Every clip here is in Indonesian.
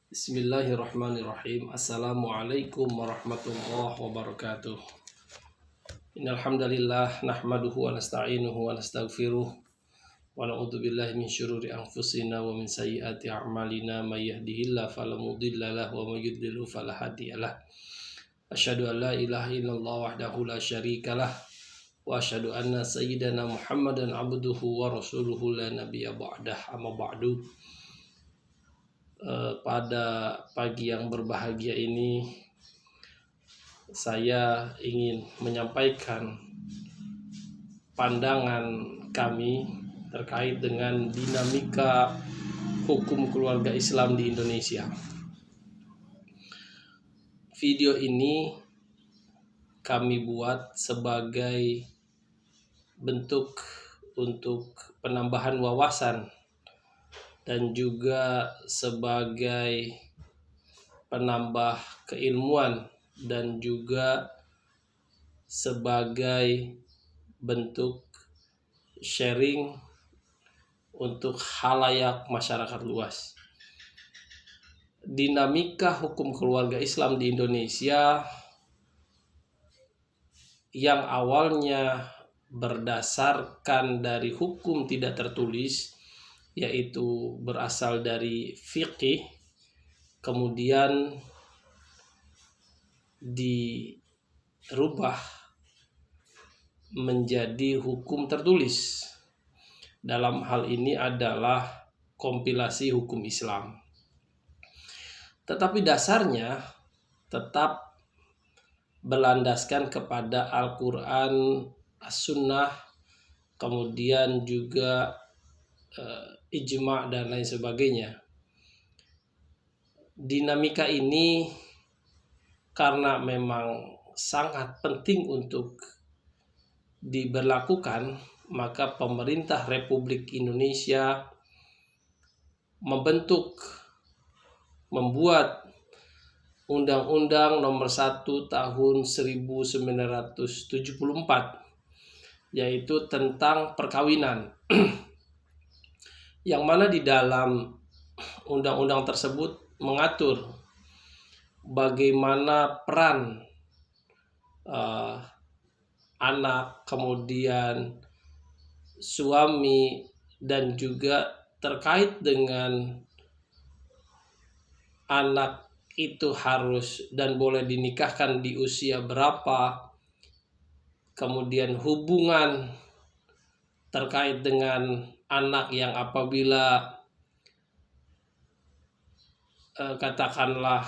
Bismillahirrahmanirrahim. Assalamualaikum warahmatullahi wabarakatuh. Innal hamdalillah nahmaduhu wa nasta'inuhu wa nastaghfiruh wa na'udzu billahi min syururi anfusina wa min sayyiati a'malina may yahdihillahu fala mudilla lahu wa may yudlil fala hadiyalah. Asyhadu an la ilaha illallah wahdahu la syarikalah wa asyhadu anna sayyidana Muhammadan abduhu wa rasuluhu la nabiyya ba'dah. Amma ba'du. Pada pagi yang berbahagia ini saya ingin menyampaikan pandangan kami terkait dengan dinamika hukum keluarga Islam di Indonesia. Video ini kami buat sebagai bentuk untuk penambahan wawasan dan juga sebagai penambah keilmuan dan juga sebagai bentuk sharing untuk khalayak masyarakat luas. Dinamika hukum keluarga Islam di Indonesia yang awalnya berdasarkan dari hukum tidak tertulis, yaitu berasal dari fikih, kemudian dirubah menjadi hukum tertulis. Dalam hal ini adalah kompilasi hukum Islam. Tetapi dasarnya tetap berlandaskan kepada Al-Quran, As-Sunnah, kemudian juga ijma' dan lain sebagainya. Dinamika ini karena memang sangat penting untuk diberlakukan, maka pemerintah Republik Indonesia membuat Undang-Undang Nomor 1 Tahun 1974, yaitu tentang perkawinan. Yang mana di dalam undang-undang tersebut mengatur bagaimana peran anak, kemudian suami, dan juga terkait dengan anak itu harus dan boleh dinikahkan di usia berapa, kemudian hubungan terkait dengan anak yang apabila katakanlah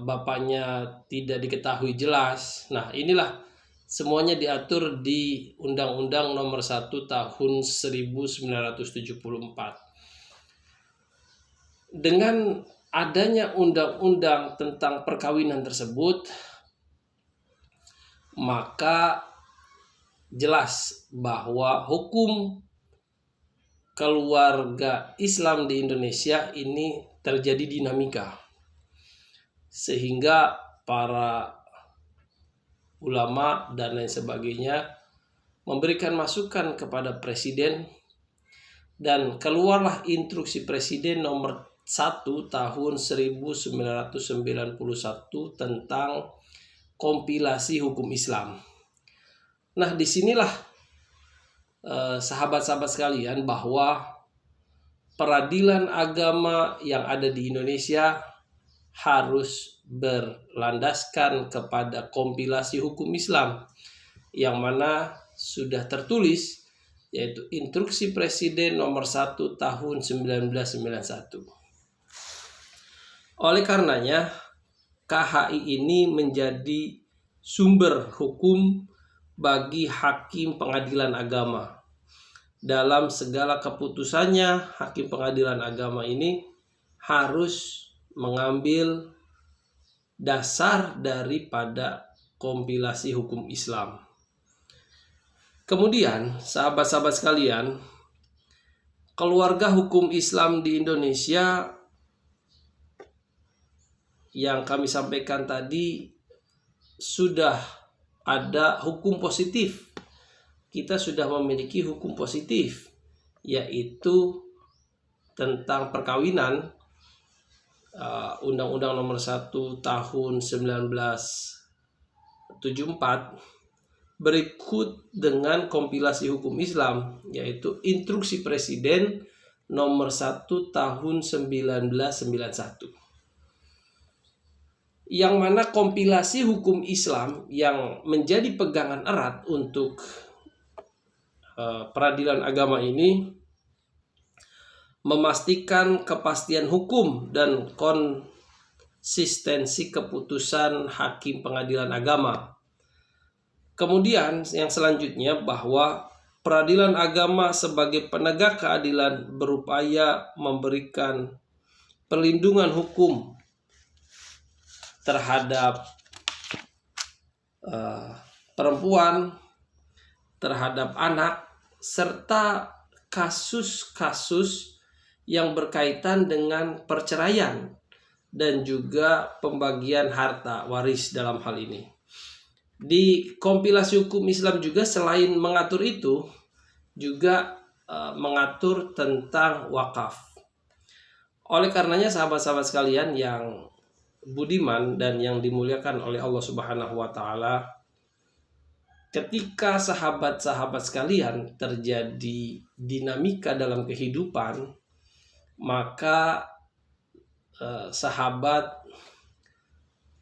bapaknya tidak diketahui jelas. Nah, inilah semuanya diatur di Undang-Undang Nomor 1 Tahun 1974. Dengan adanya undang-undang tentang perkawinan tersebut, maka jelas bahwa hukum keluarga Islam di Indonesia ini terjadi dinamika, sehingga para ulama dan lain sebagainya memberikan masukan kepada presiden, dan keluarlah instruksi presiden nomor 1 tahun 1991 tentang kompilasi hukum Islam. Nah, disinilah sahabat-sahabat sekalian, bahwa peradilan agama yang ada di Indonesia harus berlandaskan kepada kompilasi hukum Islam yang mana sudah tertulis, yaitu instruksi presiden nomor 1 tahun 1991. Oleh karenanya, KHI ini menjadi sumber hukum bagi hakim pengadilan agama. Dalam segala keputusannya, hakim pengadilan agama ini harus mengambil dasar daripada kompilasi hukum Islam. Kemudian, sahabat-sahabat sekalian, keluarga hukum Islam di Indonesia yang kami sampaikan tadi sudah ada hukum positif. Kita sudah memiliki hukum positif, yaitu tentang perkawinan Undang-Undang Nomor 1 Tahun 1974 berikut dengan kompilasi hukum Islam, yaitu Instruksi Presiden Nomor 1 Tahun 1991, yang mana kompilasi hukum Islam yang menjadi pegangan erat untuk peradilan agama ini memastikan kepastian hukum dan konsistensi keputusan hakim pengadilan agama. Kemudian yang selanjutnya, bahwa peradilan agama sebagai penegak keadilan berupaya memberikan perlindungan hukum terhadap perempuan, terhadap anak, serta kasus-kasus yang berkaitan dengan perceraian dan juga pembagian harta waris dalam hal ini. Di kompilasi hukum Islam juga selain mengatur itu, juga mengatur tentang wakaf. Oleh karenanya sahabat-sahabat sekalian yang budiman dan yang dimuliakan oleh Allah Subhanahu wa taala, ketika sahabat-sahabat sekalian terjadi dinamika dalam kehidupan, maka sahabat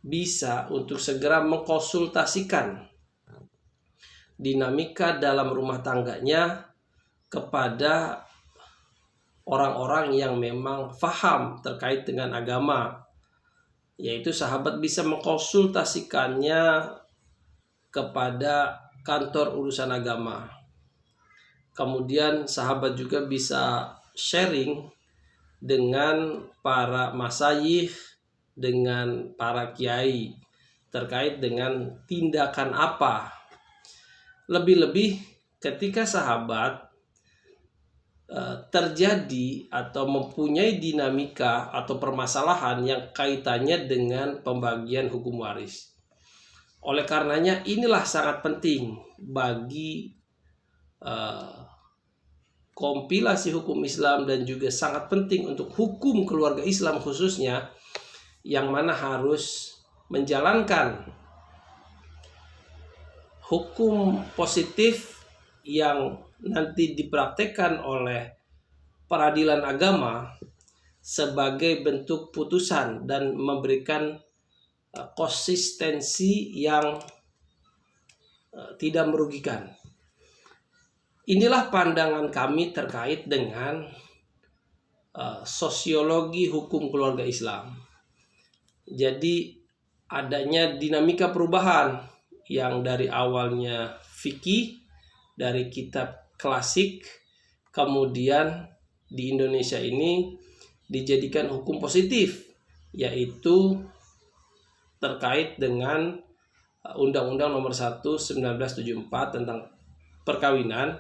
bisa untuk segera mengkonsultasikan dinamika dalam rumah tangganya kepada orang-orang yang memang faham terkait dengan agama, yaitu sahabat bisa mengkonsultasikannya kepada kantor urusan agama. Kemudian sahabat juga bisa sharing dengan para masyayikh, dengan para kiai terkait dengan tindakan apa. Lebih-lebih ketika sahabat terjadi atau mempunyai dinamika atau permasalahan yang kaitannya dengan pembagian hukum waris. Oleh karenanya inilah sangat penting bagi kompilasi hukum Islam dan juga sangat penting untuk hukum keluarga Islam khususnya, yang mana harus menjalankan hukum positif yang nanti dipraktekkan oleh peradilan agama sebagai bentuk putusan dan memberikan konsistensi yang tidak merugikan. Inilah pandangan kami terkait dengan sosiologi hukum keluarga Islam. Jadi adanya dinamika perubahan yang dari awalnya fikih dari kitab klasik, kemudian di Indonesia ini dijadikan hukum positif, yaitu terkait dengan Undang-Undang Nomor 1 1974 tentang perkawinan,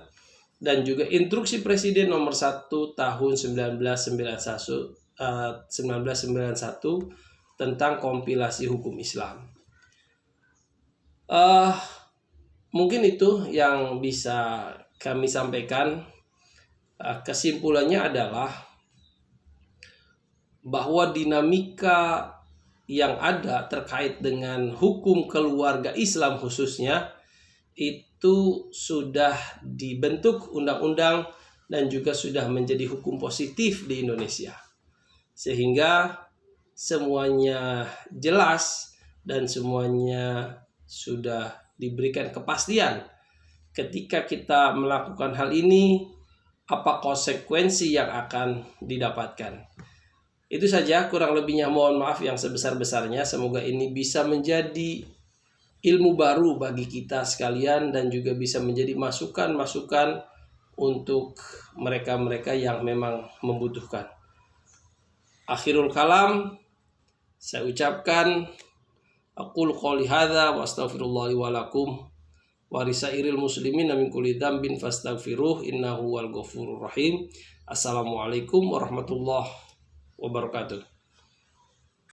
dan juga Instruksi Presiden Nomor 1 Tahun 1991 tentang kompilasi hukum Islam. Mungkin itu yang bisa kami sampaikan. Kesimpulannya adalah bahwa dinamika yang ada terkait dengan hukum keluarga Islam khususnya itu sudah dibentuk undang-undang dan juga sudah menjadi hukum positif di Indonesia, sehingga semuanya jelas dan semuanya sudah diberikan kepastian ketika kita melakukan hal ini, apa konsekuensi yang akan didapatkan. Itu saja, kurang lebihnya mohon maaf yang sebesar-besarnya. Semoga ini bisa menjadi ilmu baru bagi kita sekalian dan juga bisa menjadi masukan-masukan untuk mereka-mereka yang memang membutuhkan. Akhirul kalam, saya ucapkan aqulu qouli hadza wa astaghfirullahi wa lakum wa risairil muslimin min kulli dzambin fastaghfiruh innahu wal ghafurur rahim. Assalamualaikum warahmatullahi wabarakatuh.